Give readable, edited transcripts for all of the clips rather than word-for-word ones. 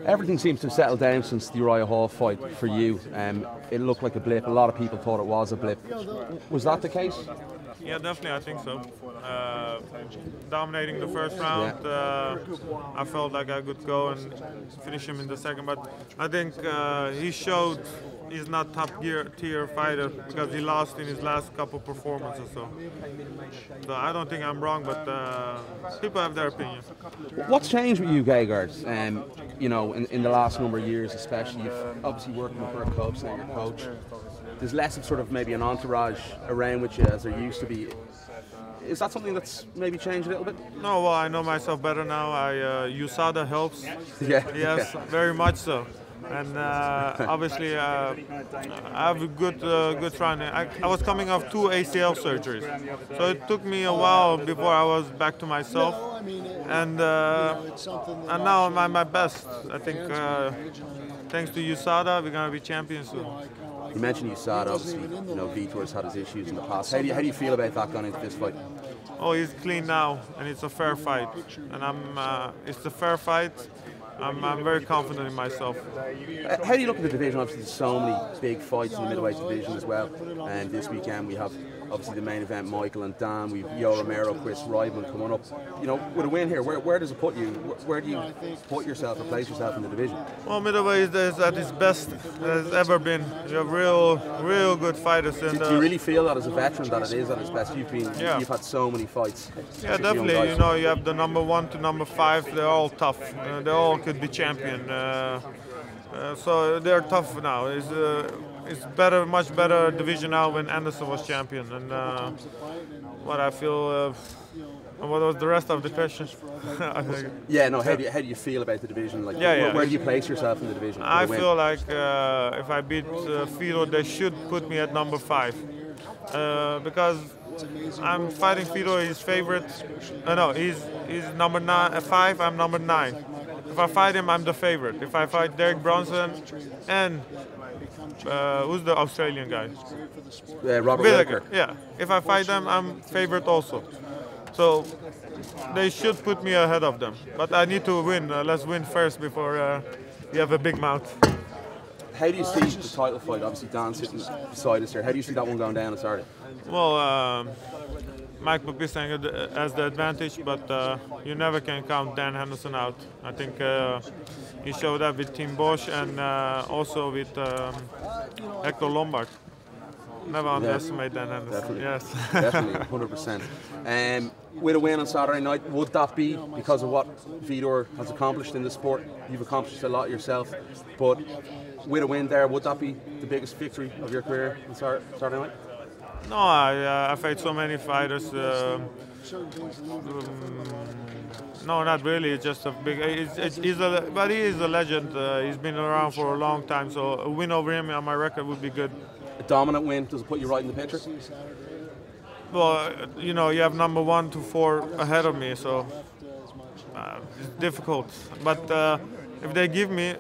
Everything seems to have settled down since the Uriah Hall fight for you. It looked like a blip. A lot of people thought it was a blip. Was that the case? Yeah, definitely, I think so. Dominating the first round, I felt like I could go and finish him in the second, but I think he showed he's not top tier fighter because he lost in his last couple performances. So I don't think I'm wrong, but people have their opinion. What's changed with you, Gegard? You know, in the last number of years, especially, you've obviously working with Bert Coates now, your coach. There's less of sort of maybe an entourage around with you as there used to be. Is that something that's maybe changed a little bit? No, well, I know myself better now. USADA helps. Yeah. Yes, yeah. very much so. And obviously, I have a good training. I was coming off 2 ACL surgeries, so it took me a while before I was back to myself. And now I'm at my best. I think thanks to USADA, we're gonna be champions soon. You mentioned USADA, obviously. You know, Vitor's had his issues in the past. How do you feel about that going into this fight? Oh, he's clean now, and it's a fair fight. And it's a fair fight. I'm very confident in myself. How do you look at the division? Obviously, there's so many big fights in the middleweight division as well. And this weekend we have obviously the main event, Michael and Dan. We've Yo Romero, Chris Weidman coming up. You know, with a win here, where does it put you? Where do you put yourself or place yourself in the division? Well, middleweight is at its best as ever been. You have real good fighters. And, do you really feel that as a veteran that it is at its best? You've had so many fights. Yeah, definitely. You know, you have the number 1 to number 5. They're all tough. They all could be champion. So they're tough now. It's better, much better division now when Anderson was champion. And what I feel. What was the rest of the question? Yeah, no. How do you feel about the division? Like, where do you place yourself in the division? I feel like if I beat Vitor, they should put me at number 5 because I'm fighting Vitor. His favorite. No, he's number 5. I'm number 9. If I fight him, I'm the favorite. If I fight Derek Bronson and who's the Australian guy? Robert Whittaker. Yeah. If I fight them, I'm favorite also. So they should put me ahead of them. But I need to win. Let's win first before you have a big mouth. How do you see the title fight? Obviously, Dan's sitting beside us here. How do you see that one going down on Saturday? Well, Mike Baptiste has the advantage, but you never can count Dan Henderson out. I think he showed that with Tim Bosch and also with Hector Lombard. Never underestimate Dan Henderson. Definitely. Yes. Definitely, 100%. With a win on Saturday night, would that be because of what Vitor has accomplished in the sport? You've accomplished a lot yourself, but with a win there, would that be the biggest victory of your career on Saturday night? No, I faced so many fighters. No, not really. It's just a big. But he is a legend. He's been around for a long time, so a win over him on my record would be good. A dominant win, does it put you right in the picture? Well, you know, you have number 1 to 4 ahead of me, so it's difficult. But if they give me,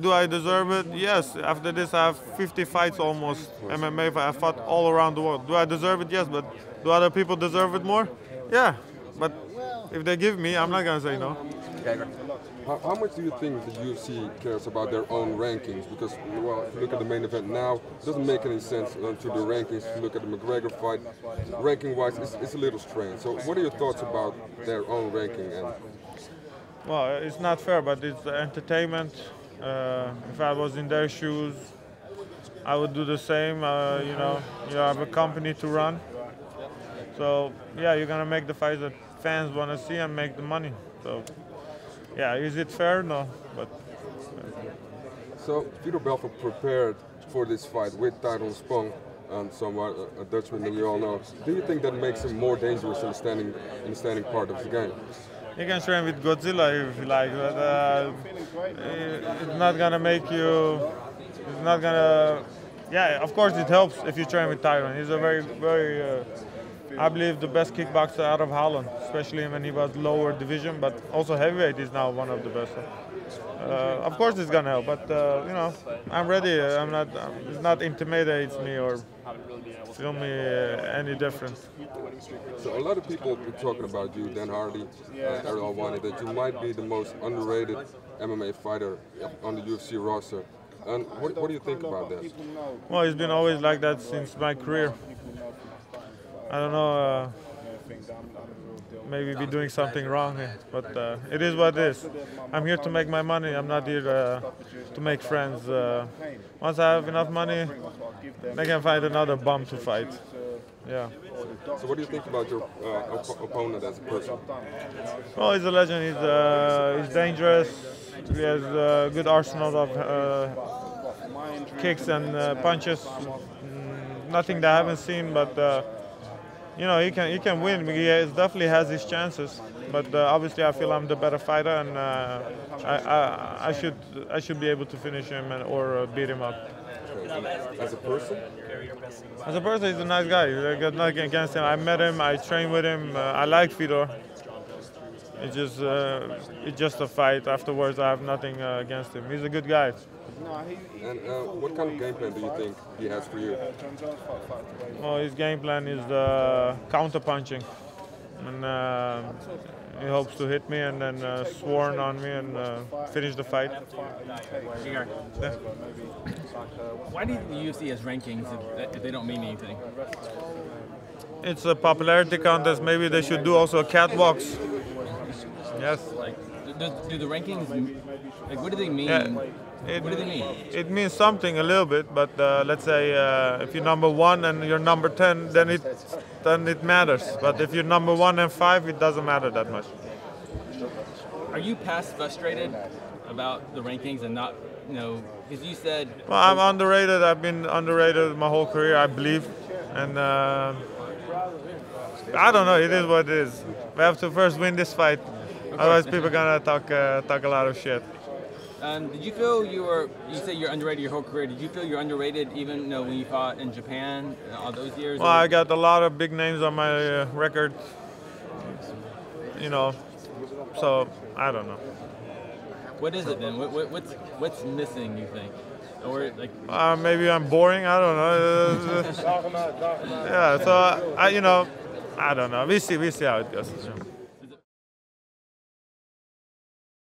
do I deserve it? Yes. After this, I have 50 fights almost. MMA, I fought all around the world. Do I deserve it? Yes. But do other people deserve it more? Yeah. But if they give me, I'm not gonna say no. How much do you think the UFC cares about their own rankings? Because, well, if you look at the main event now, it doesn't make any sense to the rankings. If you look at the McGregor fight, ranking-wise, it's a little strange. So what are your thoughts about their own ranking? Well, it's not fair, but it's entertainment. If I was in their shoes, I would do the same. You know, you have a company to run. So, yeah, you're going to make the fights that fans want to see and make the money. So, yeah, is it fair? No, but. So Vitor Belfort prepared for this fight with Tyrone Spong, and somewhat a Dutchman that we all know. Do you think that makes him more dangerous in the standing part of the game? You can train with Godzilla if you like, but it's not gonna make you. It's not gonna. Yeah, of course it helps if you train with Tyrone. He's a very. I believe the best kickboxer out of Holland, especially when he was lower division, but also heavyweight is now one of the best. Of course it's gonna help, but you know, I'm ready. I'm not. It's not intimidates me or feel me any different. So a lot of people are talking about you, Dan Hardy, Errol Wani, that you might be the most underrated MMA fighter on the UFC roster. And what do you think about that? Well, it's been always like that since my career. I don't know, maybe be doing something wrong, but it is what it is. I'm here to make my money. I'm not here to make friends. Once I have enough money, I can find another bum to fight. Yeah. So what do you think about your opponent as a person? Well, he's a legend. He's dangerous. He has a good arsenal of kicks and punches. Nothing that I haven't seen, but you know, he can win. He definitely has his chances. But obviously, I feel I'm the better fighter, and I should be able to finish him or beat him up. As a person? As a person, he's a nice guy. I got nothing against him. I met him. I trained with him. I like Vitor. It's just a fight. Afterwards, I have nothing against him. He's a good guy. And what kind of game plan do you think he has for you? Well, his game plan is counter punching, and he hopes to hit me and then swarm on me and finish the fight. Gegard, why do you think the UFC has rankings if they don't mean anything? It's a popularity contest. Maybe they should do also catwalks. Yes. Like, do the rankings, like, what do they mean? Yeah, what do they mean? It means something a little bit, but let's say if you're number 1 and you're number 10, then it matters. But if you're number 1 and 5, it doesn't matter that much. Are you past frustrated about the rankings and not, you know, because you said... Well, I'm underrated. I've been underrated my whole career, I believe. And I don't know, it is what it is. We have to first win this fight. Otherwise, people are gonna talk a lot of shit. Did you feel you say you're underrated your whole career? Did you feel you're underrated even when you fought in Japan all those years? Well, I got a lot of big names on my record, you know, so I don't know. What is it then? What's missing, you think? Or like? Maybe I'm boring. I don't know. Yeah, so you know, I don't know. We see how it goes.